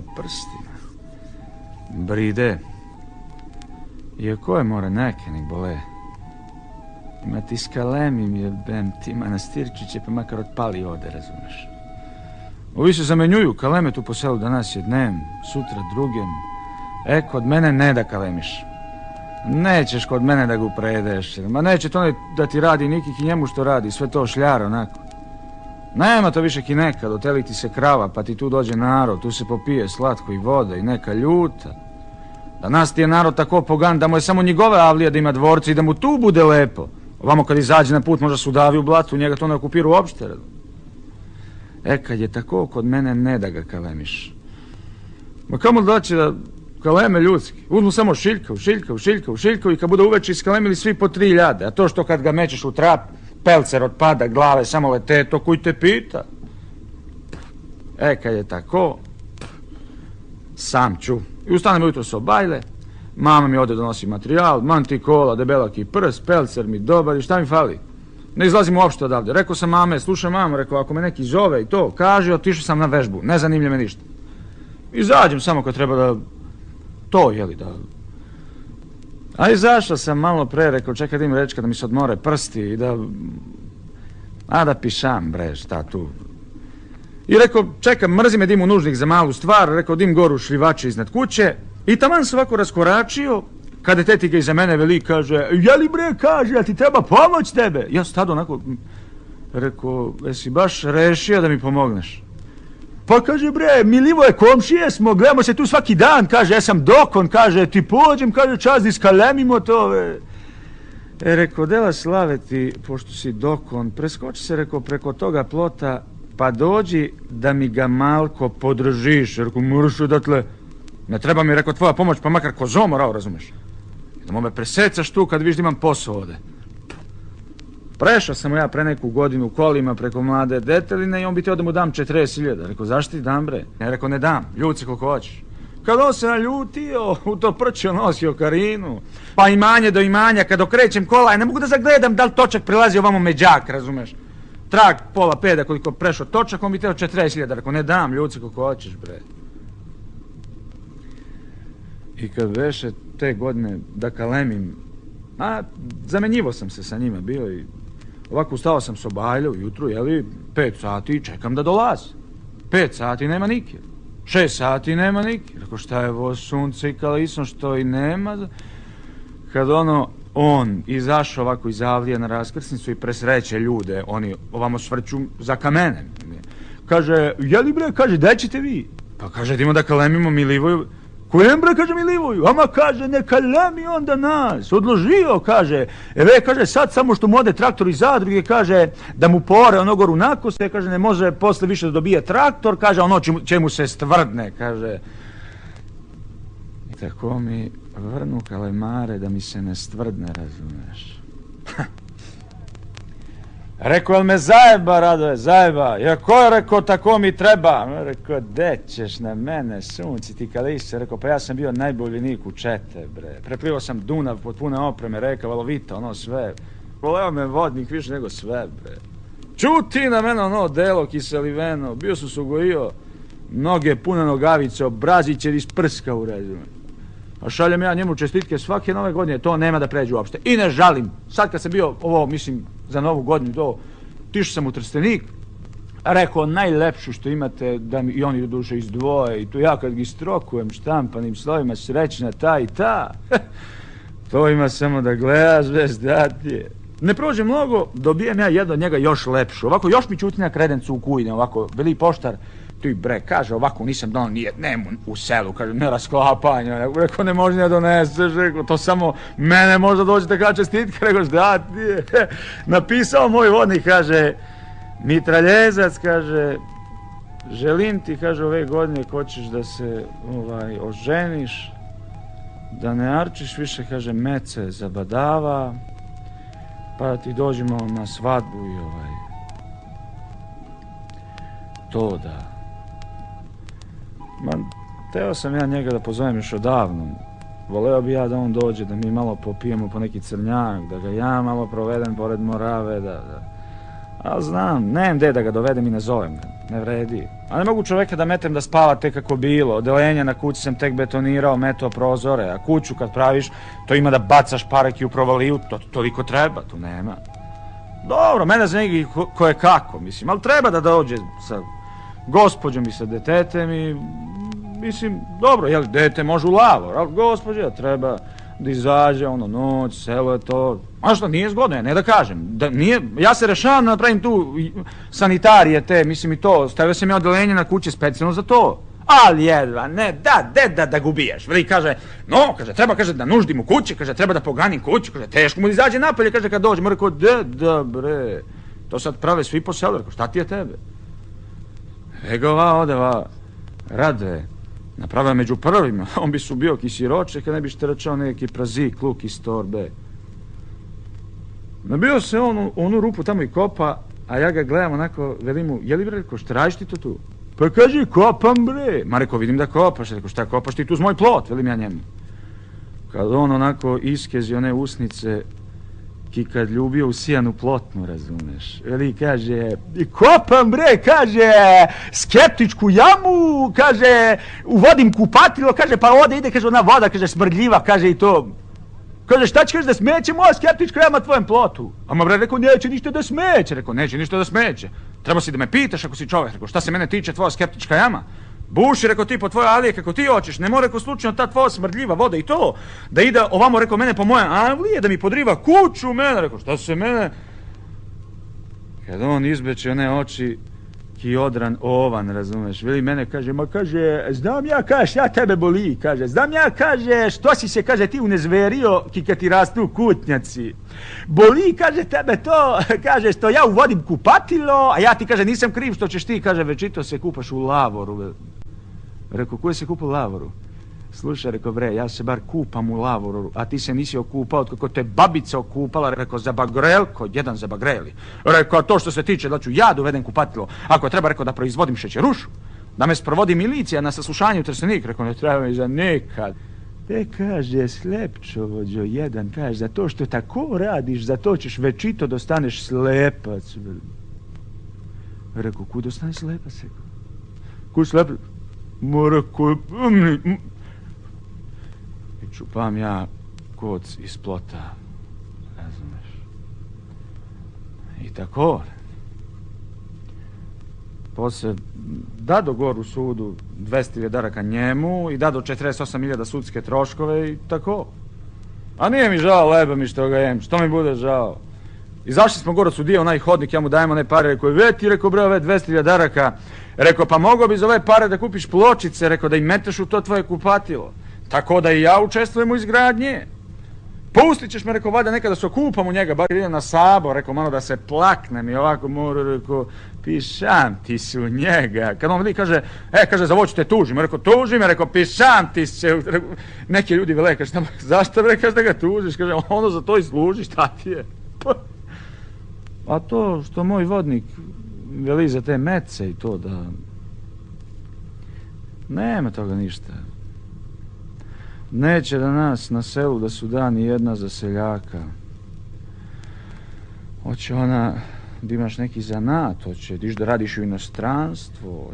bole prstima. Bride. Iako je more neke nek bole. Ima ti skalemim jebem ti manastirčiće pa makar otpali ode, razumeš. Ovi se zamenjuju, kaleme tu po selu danas je dnem, sutra drugem. Kod mene ne da kalemiš. Nećeš kod mene da ga predeš. Ma neće to da ti radi niki ki njemu što radi, sve to šljara onako. Nema to više ki nekad, oteli ti se krava pa ti tu dođe narod, tu se popije slatko i voda i neka ljuta. Danas ti je narod tako pogan da mu je samo njegove avlije da ima dvorci i da mu tu bude lepo. Ovamo kad izađe na put možda sudavi u blatu, njega to ne okupiru uopšte. Kad je tako, kod mene ne da ga kalemiš. Ma kamo da će da kaleme ljudski? Uzmu samo šiljka i kad bude uveče iskalemili svi po 3.000, a to što kad ga mećeš u trap, pelcer otpada, glave samo lete, to koji te pita. Kad je tako, sam ću. I ustanemo jutro se obajle, mama mi ode donosi materijal, mantikola, debelaki prst, pelcer mi dobar i šta mi fali? Ne izlazim uopšte odavde. Rekao sam mame, slušaj mamo, rekao ako me neki zove i to, kaže, otišao sam na vežbu, ne zanimlja me ništa. Izađem samo kad treba da, to jeli da. A izašao sam malo pre, rekao čekaj da im reći kada mi se odmore prsti i da, da pišam bre, šta tu. I rekao čekam, mrzi me dim u nužnik za malu stvar, rekao dim goru šljivače iznad kuće i taman se ovako raskoračio. Kada teti ga iza mene veli, kaže, jeli bre, kaže, ja ti treba pomoć tebe. Ja stado onako, rekao, jesi baš rešio da mi pomogneš? Pa kaže, bre, Milivoje komšije smo, gledamo se tu svaki dan, kaže, ja sam dokon, kaže, ti pođem, kaže, čas da iskalemimo to. Rekao, dela slave ti, pošto si dokon, preskoči se, rekao, preko toga plota, pa dođi da mi ga malko podržiš. Rekao, moraš odatle, ne treba mi, rekao, tvoja pomoć, pa makar ko zo morao, razumeš? Da me presecaš tu kad viš da imam posao ovde. Prešao sam ja pre neku godinu kolima preko Mlade Deteline i on bi teo da mu dam 40.000. Rekao, zašto ti dam bre? Ja rekao, ne dam, ljuti se koliko hoćeš. Kad on se naljutio, u to prčio nosio Karinu. Pa imanje do imanja, kad okrećem kola, ne mogu da zagledam da li točak prilazi ovamo međak, razumeš? Trag pola peda koliko prešao točak, on bi teo 40.000. Rekao, ne dam, ljuti se koliko hoćeš bre. I kad veše te godine da kalemim, zamenjivo sam se sa njima bio i ovako ustao sam s obajlja ujutru, jeli, 5 sati i čekam da dolazi. 5 sati nema nike, 6 sati nema nike. Rekao, šta je ovo sunce i kalisom što i nema? Kad on izašao ovako iz avlije na raskrsnicu i presreće ljude, oni ovamo svrću za kamenem. Kaže, jeli bre, kaže, daj ćete vi? Pa kaže, idemo da kalemimo Milivoju. Kojem bre, kaže Milivoju, ama kaže, ne kalemi onda nas, odložio, kaže, kaže, sad samo što mu ode traktor iz zadruge, kaže, da mu pore ono goru nakose, kaže, ne može posle više da dobije traktor, kaže, ono će mu se stvrdne, kaže. I tako mi vrnu kalemare da mi se ne stvrdne, razumeš. Rekao, jel me zajeba, Radoje, zajeba? Ja ko je rekao, tako mi treba? Rekao, de ćeš na mene, sunci ti kalise. Rekao, pa ja sam bio najbolji nik u čete, bre. Preplivao sam Dunav pod pune opreme, reka, valovita, ono sve. Voleo me vodnik više nego sve, bre. Čuti na mene ono delo kiseliveno, bio su sugojio, noge pune nogavice, obraziće iz prska u redu. A šaljem ja njemu čestitke svake nove godine, to nema da pređe uopšte. I ne žalim. Sad kad sam bio, ovo mislim, za novu godinu, tišao sam u Trstenik, rekao najlepšu što imate, da mi i oni do duše izdvoje, i tu ja kad gi strokujem štampanim slovima srećna ta i ta, to ima samo da gledaš bez datije. Ne prođe mnogo, dobijem ja jedno od njega još lepšu, ovako još mi čuti na kredencu u kujne, ovako, veli poštar, ti bre, kaže, ovako nisam donao nijednemu u selu, kaže, ne rasklapanja, rekao, ne može ne doneseš, rekao, to samo mene možda dođe taka čestitka, rekao, šta ti je, napisao moj vodnik, kaže, mitraljezac, kaže, želim ti, kaže, ove godine hoćeš da se, oženiš, da ne arčiš više, kaže, mece zabadava, pa da ti dođemo na svadbu i to da. Ma, teo sam ja njega da pozovem još odavno. Voleo bi ja da on dođe, da mi malo popijemo po neki crnjak, da ga ja malo provedem pored Morave, da. Ali znam, nemam gde da ga dovedem i ne zovem ga. ne vredi. A ne mogu čovjeka da metem da spava tek kako bilo. Odelenje na kući sam tek betonirao, metao prozore, a kuću kad praviš, to ima da bacaš pareki u provaliju, to toliko treba, tu nema. Dobro, mene zanima koje kako, mislim, ali treba da dođe sa gospođom i sa detetem i, mislim, dobro, jel, dete može u lavor, ali gospođa treba da izađe, ono, noć, selo je to. A što, nije zgodno, ne da kažem. Da nije, ja se rešavam da napravim tu sanitarije te, mislim i to, stavio sam ja odelenje na kući specijalno za to. Ali jedva, ne, da ga ubiješ. Veli, kaže, no, kaže, treba, kaže, da nuždim u kući, kaže, treba da poganim kuću, kaže, teško mu da izađe napolje, kaže, kad dođe, mora rekao, da, bre, to sad prave svi po selu, rekao, šta ti je tebe? Ego, ode, Rade, napravio među prvima, on bi su bio ki siroče, kad ne bi šteračao neki prazik, luk iz torbe. Nabio se on u onu rupu tamo i kopa, a ja ga gledam onako, velim mu, je li bre, rekao, šta radiš ti to tu? Pa kaže, kopam bre. Ma rekao, vidim da kopaš, rekao, šta kopaš ti tu z moj plot, velim ja njemu. Kad on onako iskezi one usnice, ki kad ljubio u sijanu plotnu, razumeš. Veli, kaže, kopam bre, kaže, skeptičku jamu, kaže, uvodim kupatilo, kaže, pa ovdje ide, kaže, ona voda, kaže, smrdljiva, kaže i to. Kaže, šta će, kaže, da smeće moja skeptička jama tvojem plotu? A ma bre, rekao, neće ništa da smeće, rekao, neće ništa da smeće. Treba si da me pitaš ako si čovjek, rekao, šta se mene tiče tvoja skeptička jama? Buši, rekao, ti po tvoje alije kako ti hoćeš, ne mora, rekao, slučajno ta tvoja smrdljiva voda i to, da ide ovamo, rekao, mene po moje avlije, da mi podriva kuću mene, rekao, šta se mene... Kad on izbeče one oči, ki odran ovan, razumeš, veli mene, kaže, ma kaže, znam ja, kaže, šta tebe boli, kaže, znam ja, kaže, što si se, kaže, ti unezverio, ki kad ti rastu kutnjaci. Boli, kaže, tebe to, kaže, što ja uvodim kupatilo, a ja ti, kaže, nisam kriv što ćeš ti, kaže, večito se kupaš u lavoru. Rekao, ko je se kupao u lavoru? Slušaj, rekao, bre, ja se bar kupam u lavoru, a ti se nisi okupao kako te babica okupala, rekao, za bagrelko, jedan za bagreli. Rekao, to što se tiče, da ću ja dovedem kupatilo, ako treba, rekao, da proizvodim šećerušu, da me sprovodi milicija na saslušanju u Trstenik, rekao, ne treba mi za nekad. Kaže, slepčovođo jedan, kaže, za to što tako radiš, za to ćeš večito da ostaneš slepac. Rekao, kud ostaneš slepac? Kud slepac? Rekao, i čupam ja koc iz plota, razumeš. I tako. Poslije dado gor u sudu 200.000 daraka njemu i dado 48.000 sudske troškove i tako. A nije mi žao, leba mi što ga jem, što mi bude žao. Izašli smo gor od sudije, onaj hodnik, ja mu dajem one pare, rekao, veti, rekao, bre, ove 200.000 daraka, rekao, pa mogao bi za ove pare da kupiš pločice, rekao, da im meteš u to tvoje kupatilo, tako da i ja učestvujem u izgradnje. Pustit ćeš me, rekao, valjda nekada se okupam u njega, bar idem na sabor, rekao, malo da se plaknem i ovako moram, rekao, pišam ti se u njega. Kad on vidi, kaže, kaže, za ovo ću te tužim, rekao, tuži me, rekao, pišam ti se. Neki ljudi vele, kaže, zašto bre, kaže da ga tužiš, kaže, ono za to i služi, šta ti je? A to što moj vodnik veli za te mece i to da... Nema toga ništa. Neće da nas na selu da su da ni jedna za seljaka. Hoće ona da imaš neki zanat, hoće da radiš u inostranstvo,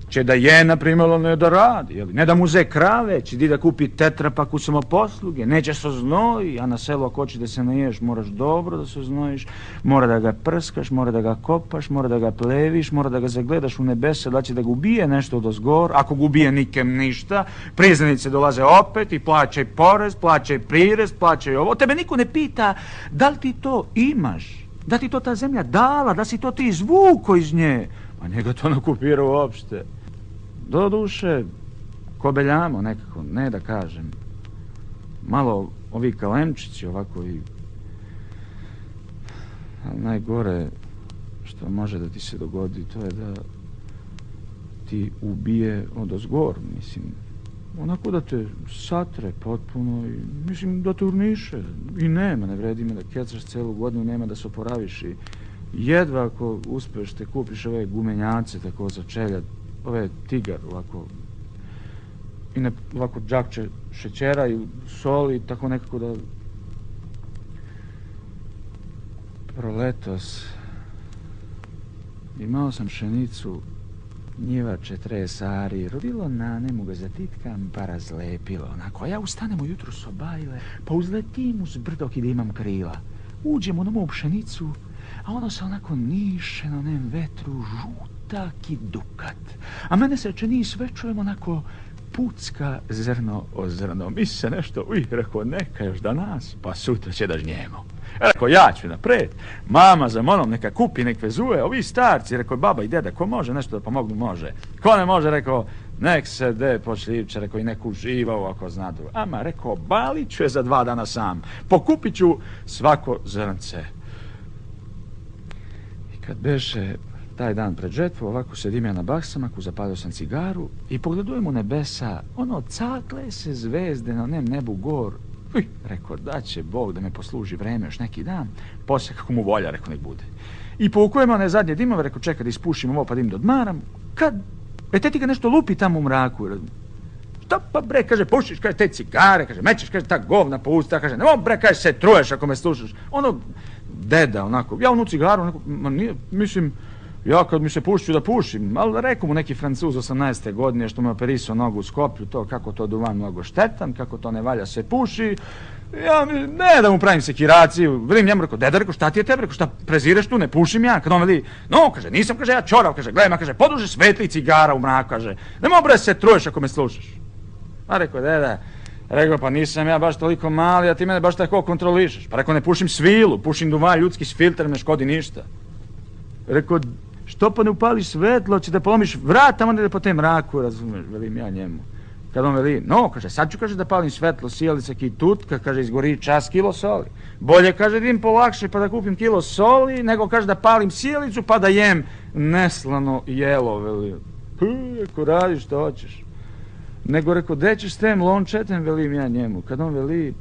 će da je, na primjer, ne da radi, jeli? Ne da muze krave, će da kupi tetrapak u samoposluge, neće se znoji, a na selu ako hoće da se naješ, moraš dobro da se znojiš, mora da ga prskaš, mora da ga kopaš, mora da ga pleviš, mora da ga zagledaš u nebesa, da će da ga ubije nešto od ozgor, ako ga ubije nikem ništa, priznanice dolaze opet i plaćaj porez, plaćaj prirez, plaćaj ovo, tebe niko ne pita da li ti to imaš, da ti to ta zemlja dala, da si to ti izvuko iz nje, a njega to ne okupira uopšte. Do duše, kobeljamo nekako, ne da kažem. Malo ovi kalemčići ovako i... Ali najgore što može da ti se dogodi, to je da ti ubije odozgor, mislim. Onako da te satre potpuno i, mislim, da te urniše. I nema, ne vredi me da kecaš celu godinu, nema da se oporaviš i jedva ako uspeš te kupiš ove gumenjace tako za čeljat, ove tigar ovako i ne ovako džakče šećera i soli tako nekako da proletos Imao sam pšenicu, njivače, tresari, rodilo na nemu ga zatitkam, pa razlepilo. Onako, a ja ustanem ujutru s obajle, pa uzletim uz brdo gdje imam krila. Uđem u novu pšenicu, a ono se onako niše na onem vetru, žutak i dukat. A mene se čini sve čujem onako pucka zrno o zrno. Mi se nešto, rekao, neka još danas, pa sutra će da žnjemo. Rekao, ja ću napred. Mama za monom neka kupi, nek vezuje. Ovi starci, rekao, baba i deda, ko može nešto da pomognu, može. Ko ne može, rekao, nek se de počljivče, rekao, i nek uživa ako znadu. Ama, rekao, balit ću je za 2 dana sam. Pokupit ću svako zrnce. I kad beše taj dan pred žetvu, ovako sedim ja na baksamaku, zapalio sam cigaru i pogledujem u nebesa, ono, cakle se zvezde na onem nebu gor. Rekao, da će Bog da me posluži vreme još neki dan, poslije kako mu volja, rekao, nek bude. I povukujem one zadnje dimove, rekao, čekaj da ispušim ovo pa da im dodmaram, kad, teti ga nešto lupi tamo u mraku. Šta pa bre, kaže, pušiš, kaže, te cigare, kaže, mećeš, kaže, ta govna po usta, kaže, nemoj bre, kaže, se truješ ako me slušaš. Ono, deda, onako, ja onu cigaru, onako, nije, mislim, ja kad mi se pušću da pušim, ali rekao mu neki Francuz 18. godine što me operisao nogu u Skoplju, to kako to duvan mnogo štetan, kako to ne valja se puši. Ja ne da mu pravim sekiraciju, vidim njemu, rekao, deda, rekao, šta ti je tebi, rekao, šta prezireš tu, ne pušim ja. Kad on veli, no, kaže, nisam, kaže, ja čorav, kaže, gledaj ma, kaže, poduže svetli cigara u mraku, kaže, nemoj bre se truješ ako me slušaš. A rekao, deda, rekao, pa nisam ja baš toliko mali, a ti mene baš tako kontrolišeš. Pa rekao, ne pušim svilu, pušim duvan ljudski s filtrom, ne škodi ništa. Rekao, što pa ne upališ svetlo, će da polomiš vrat, tamo ne po tem mraku, razumiješ, velim ja njemu. Kad on veli, no, kaže, sad ću, kaže, da palim svetlo, sjelica ki tutka, kaže, izgori čas kilo soli. Bolje, kaže, da idem polakše pa da kupim kilo soli, nego, kaže, da palim sjelicu pa da jem neslano jelo, veli. Ko radiš, što hoćeš. Nego, rekao, gde ćeš s tem lončetem, velim ja njemu. Kad on veli,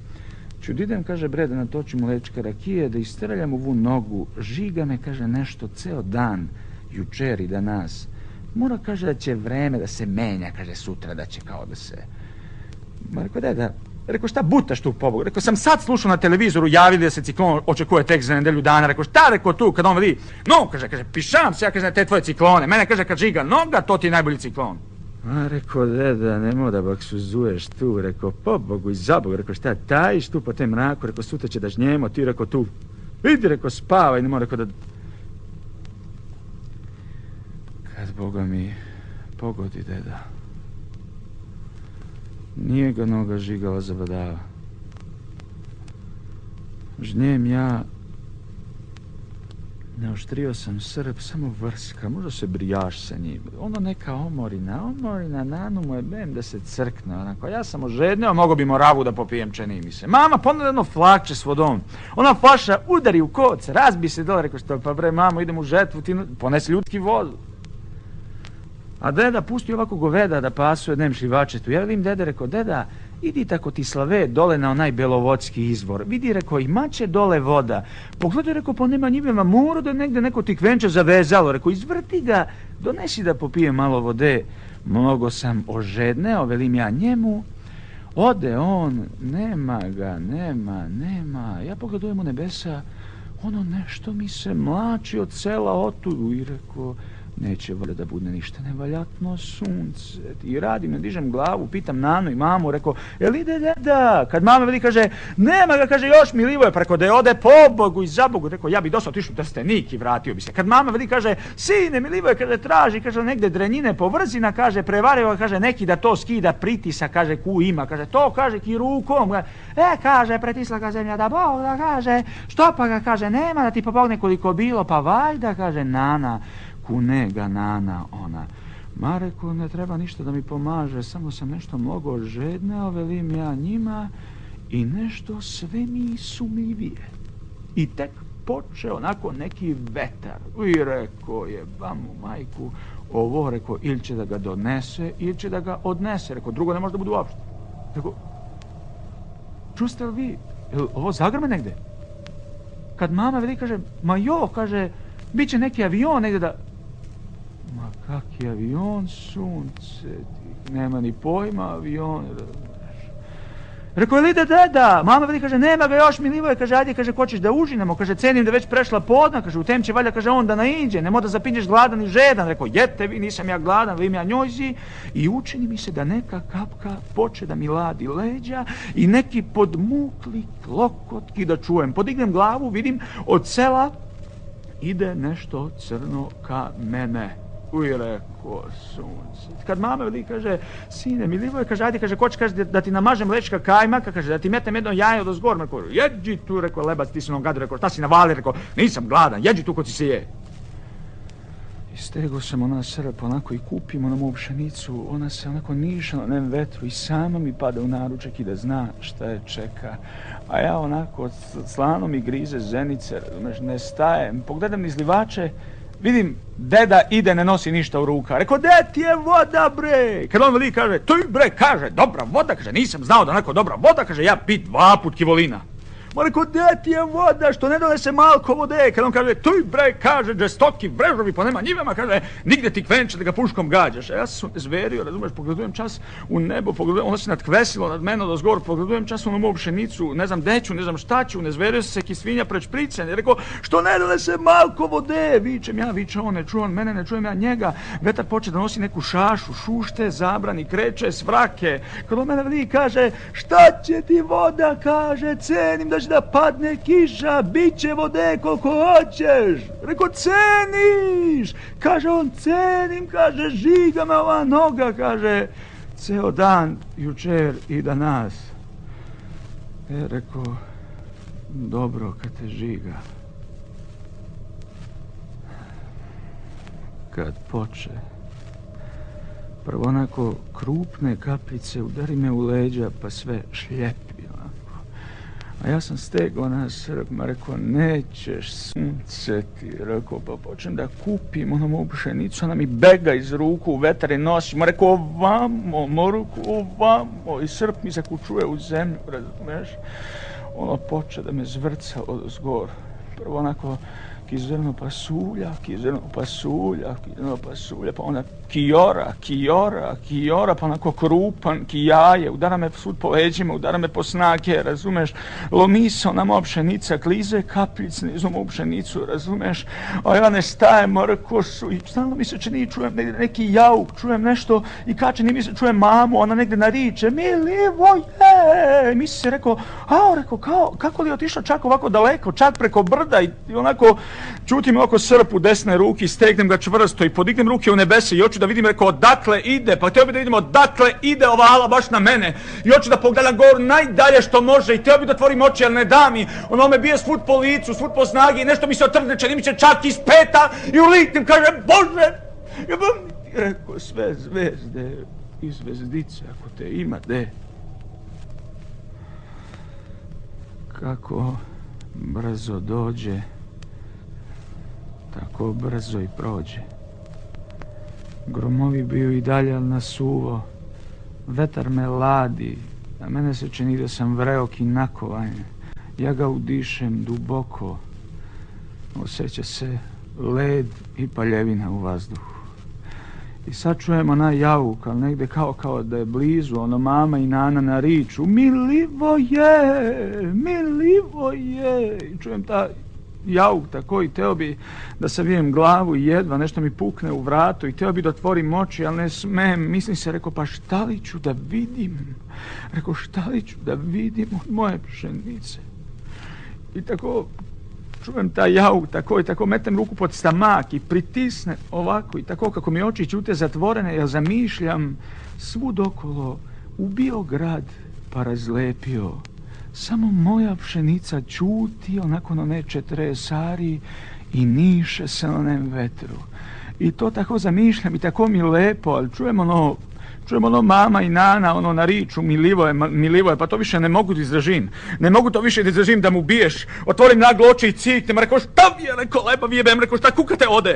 ću da idem, kaže, bre, da natočim mlečka rakije, da istrljam ovu nogu, žiga me, kaže, nešto ceo dan, jučer i danas. Mora, kaže, da će vreme da se menja, kaže, sutra da će kao da se... Ma rekao, deda, rekao, šta butaš tu pobogu? Rekao, sam sad slušao na televizoru, javili da se ciklon očekuje tek za nedelju dana. Rekao, šta rekao tu, kad on veli, no, kaže, pišam se ja, kaže, na te tvoje ciklone. Mene, kaže, kad žiga noga, to ti je najbolji ciklon. A rekao, deda, nemoj da bak suzuješ tu, rekao, pobogu i zabogu, rekao, šta tajiš tu po tem mraku, rekao, sutra će da žnjemo, ti, rekao, tu, idi, rekao, spavaj, nemoj, rekao, da... Kad Boga mi pogodi, deda, nije ga noga žigala zabadava. Žnjem ja, naoštrio sam srp, samo vrska, možda se brijaš sa njim. Ono neka omorina, nanu mu je bem da se crkne, onako. Ja sam ožedneo, mogo bi moravu da popijem, čini mi se. Mama, ponudila jedno flakče s vodom. Ona flaša udari u koc, razbi se dole, rekao, što pa bre, mamo, idem u žetvu, ti ponesi ljudski vodu. A deda pusti ovako goveda da pasu jednem šljivačetu. Ja vidim dede, rekao, deda, idi tako ti slave dole na onaj belovodski izvor. Vidi, rekao, imaće dole voda. Pogledaj, rekao, pa nema njivema, mora da negde neko tikvenče zavezalo. Rekao, izvrti ga, donesi da popije malo vode. Mnogo sam ožedneo, velim ja njemu. Ode on, nema ga, nema. Ja pogledujem u nebesa, ono nešto mi se mlači od sela otu i rekao, neće volja da bude ništa nevaljatno sunce. I radim, ne dižem glavu, pitam nanu i mamu, rekao, jel ide deda? Kad mama veli, kaže, nema ga, kaže, još Milivoje, pa rekao da je ode po Bogu i za Bogu, rekao, ja bi došao otišao u Trstenik i vratio bi se. Kad mama veli, kaže, sine, Milivoje, kaže, traži, kaže, negde drenjine po vrzina, kaže, prevario, kaže, neki da to skida pritisa, kaže, ku ima, kaže, to, kaže, ki rukom, kaže, pretisla ga zemlja da Bog, da kaže, što pa ga, kaže, nema da ti pomogne koliko bilo, pa valjda, kaže, nana, kunega nana, ona. Ma rekao, ne treba ništa da mi pomaže, samo sam nešto mnogo žedneo, velim ja njima, i nešto sve mi sumljivije. I tek počeo onako neki vetar. I rekao je, bamu majku, ovo, rekao, ili će da ga donese, ili će da ga odnese. Rekao, drugo ne može da bude uopšte. Rekao, čuste li vi, ovo zagrme negde? Kad mama veli, kaže, ma jo, kaže, bit će neki avion negde da... Ma kaki avion, sunce, nema ni pojma avion, Rekao, jel ide deda? Mama veli, kaže, nema ga još, Milivoje, kaže, ajde, kaže, ko ćeš da užinemo, kaže, cenim da već prešla podna, kaže, u tem će valjda, kaže, on da naiđe, nemoj da zapinješ gladan i žedan. Rekao, jete vi, nisam ja gladan, vi mi ja njojzi. I učini mi se da neka kapka poče da mi ladi leđa i neki podmukli klokotki da čujem. Podignem glavu, vidim, od sela ide nešto crno ka mene. Uj, rekao, sunce. Kad mama veli, kaže, sine, Milivoje, kaže, ajde, kaže, ko će, kaže, da ti namažem lečka kajmaka, kaže, da ti metem jedno jaje od ozgor. Rekao, jeđi tu, rekao, lebac, ti si onom gadu, rekao, šta si navali, rekao, nisam gladan, jeđi tu ko ti se je. I stego sam ona srp onako i kupim onu moju pšenicu, ona se onako niša na onem vetru i sama mi pada u naručak i da zna šta je čeka. A ja onako slano mi grize zenice, razumeš, ne stajem, pogledam niz livače, vidim, deda ide, ne nosi ništa u ruka. Rekao, de ti je voda, bre. Kad on veli, kaže, tu bre, kaže, dobra voda, kaže, nisam znao da onako dobra voda, kaže, ja pit 2 put kivolina. Ma rekao, de ti je voda, što ne donese malko vode. Kad on kaže, tuj bre, kaže, žestoki brežovi po nema njivama, kaže, nigde ti kvenče da ga puškom gađaš. A ja sam zverio, razumeš, pogledujem čas u nebo, pogledujem, ono se nadkvesilo nad mene od zgor, pogledujem čas u moju pšenicu, ne znam deću, ne znam šta ću, ne zverio se ki svinja pred špricen. I rekao, što ne donese malko vode, vičem ja, viče on, ne čuje on mene, ne čujem ja njega. Vetar poče da nosi neku šašu, šušte, zabrani, kreće, svrake. Kad on mene veli, kaže, šta će ti voda, kaže, cenim da padne kiša, bit će vode koliko hoćeš. Rekao, ceniš? Kaže on, cenim, kaže, žiga me ova noga, kaže, ceo dan, jučer i danas. Rekao, dobro kad te žiga. Kad poče. Prvo onako krupne kapljice udari me u leđa, pa sve šljepi. A ja sam stegao na srp, ma rekao, nećeš sunce ti, rekao, pa počnem da kupim ono moju pšenicu, ona mi bega iz ruku, vetar je nosi, ma rekao, ovamo, moruku, ovamo, i srp mi zakučuje u zemlju, razumeš? Ono poče da me zvrca od zgor. Prvo onako kizerno pasulja, pa ona kijora, pa onako krupan, kijaje, udara me svud po leđima, udara me po snage, razumeš, lomi se ona moja pšenica, klize kapljic nizu moju pšenicu, razumeš, a ja ne stajem, rekao su, i stalno mi se čini, čujem neki jauk, čujem nešto, i kačeni mi se čujem mamu, ona negde nariče, Milivoje, mi se rekao, kako li je otišao čak ovako daleko, čak preko brda i onako, čutim oko srp u desne ruki, stegnem ga čvrsto i podignem ruke u nebese i hoću da vidim, rekao, odakle ide, pa htio bi da vidimo odakle ide ova ala baš na mene i hoću da pogledam gore najdalje što može i htio bi da otvorim oči, ali ne da mi, ono me bije svud po licu, svud po snagi i nešto mi se otrgne, čini mi se čak iz peta i ulitim, kaže, Bože, i rekao, sve zvezde i zvezdice, ako te ima, de. Kako brzo dođe, tako brzo i prođe. Gromovi bio i dalje, ali nasuvo. Vetar me ladi, a mene se čini da sam vreok i nakovan. Ja ga udišem duboko. Osjeća se led i paljevina u vazduhu. I sad čujem onaj jauk, ali negde kao da je blizu, ono mama i nana nariču, Milivoje, i čujem ta jauk tako i teo bi da savijem glavu i jedva nešto mi pukne u vratu i teo bi da otvorim oči, ali ne smem. Mislim se, rekao, pa šta li ću da vidim? Rekao, šta li ću da vidim od moje pšenice? I tako čujem taj jauk, tako metem ruku pod stamak i pritisnem ovako i tako kako mi oči ćute zatvorene, ja zamišljam svud okolo ubio grad pa razlepio. Samo moja pšenica ćuti onako na neče tresari i niše se na onem vetru. I to tako zamišljam i tako mi lepo, ali čujem ono mama i nana, ono nariču, Milivoje, pa to više ne mogu da izdržim. Ne mogu to više da izdržim da mu biješ. Otvorim naglo oči i ciknem, rekao, šta vi je, rekao, lepa vi jebem, rekao, šta kukate ode?